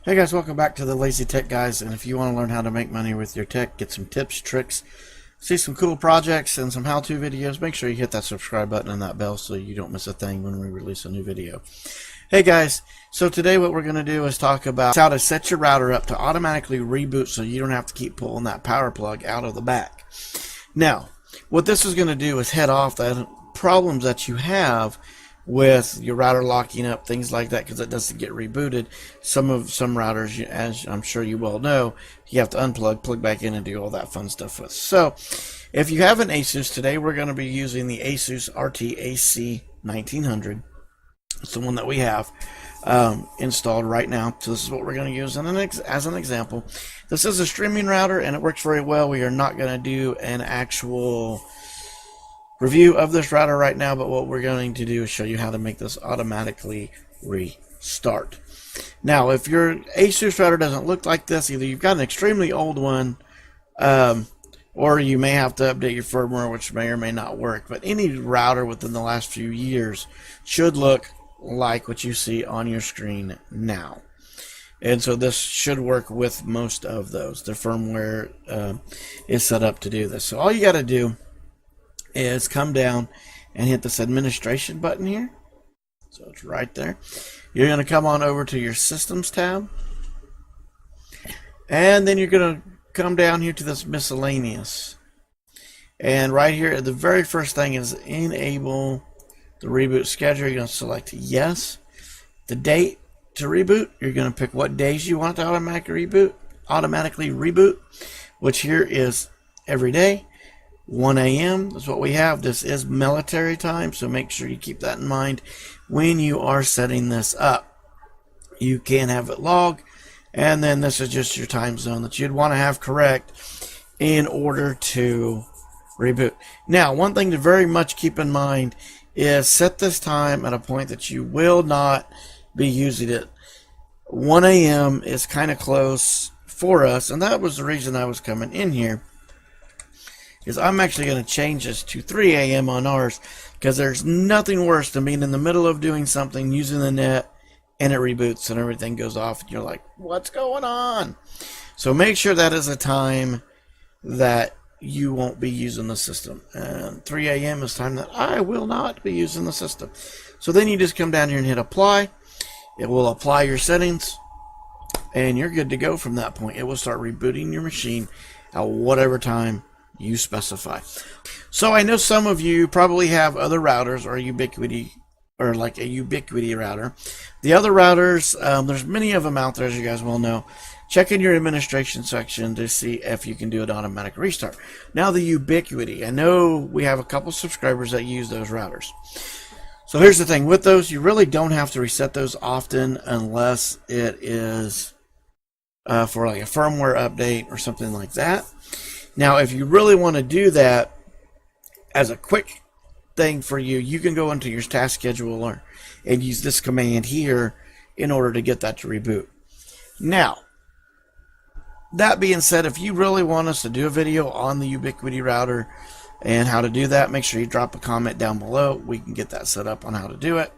Hey guys, welcome back to the Lazy Tech Guys, and if you want to learn how to make money with your tech, get some tips, tricks, see some cool projects and some how-to videos, make sure you hit that subscribe button and that bell so you don't miss a thing when we release a new video. Hey guys, so today what we're going to do is talk about how to set your router up to automatically reboot so you don't have to keep pulling that power plug out of the back. Now, what this is going to do is head off the problems that you have with your router locking up, things like that, because it doesn't get rebooted. Some routers, as I'm sure you well know, you have to unplug, plug back in, and do all that fun stuff with. So if you have an ASUS, today we're going to be using the ASUS RT-AC 1900. It's the one that we have installed right now. So this is what we're going to use as an example. This is a streaming router and it works very well. We are not going to do an actual review of this router right now, but what we're going to do is show you how to make this automatically restart. Now, if your ASUS router doesn't look like this, either you've got an extremely old one, or you may have to update your firmware, which may or may not work. But any router within the last few years should look like what you see on your screen now. And so this should work with most of those. The firmware is set up to do this. So all you got to do is come down and hit this administration button here. So it's right there. You're going to come on over to your systems tab, and then you're going to come down here to this miscellaneous, and right here the very first thing is enable the reboot schedule. You're going to select yes. The date to reboot, you're going to pick what days you want to automatically reboot, which here is every day. 1 a.m. is what we have. This is military time, so make sure you keep that in mind when you are setting this up. You can have it log, and then this is just your time zone that you'd want to have correct in order to reboot. Now, one thing to very much keep in mind is set this time at a point that you will not be using it. 1 a.m. is kind of close for us, and that was the reason I was coming in here. Is I'm actually going to change this to 3 a.m. on ours, because there's nothing worse than being in the middle of doing something, using the net, and it reboots and everything goes off and you're like, what's going on? So make sure that is a time that you won't be using the system. And 3 a.m. is time that I will not be using the system. So then you just come down here and hit apply. It will apply your settings and you're good to go from that point. It will start rebooting your machine at whatever time you specify. So I know some of you probably have other routers or Ubiquity, or like a Ubiquity router. The other routers, there's many of them out there, as you guys well know. Check in your administration section to see if you can do an automatic restart. Now the Ubiquity, I know we have a couple subscribers that use those routers. So here's the thing, with those you really don't have to reset those often unless it is for like a firmware update or something like that. Now, if you really want to do that as a quick thing for you, you can go into your task scheduler and use this command here in order to get that to reboot. Now, that being said, if you really want us to do a video on the Ubiquity router and how to do that, make sure you drop a comment down below. We can get that set up on how to do it.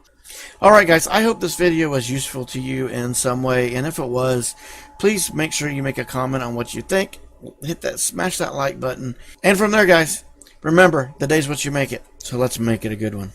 Alright guys, I hope this video was useful to you in some way, and if it was, please make sure you make a comment on what you think. Hit that, smash that like button, and from there guys, remember, the day's what you make it, so let's make it a good one.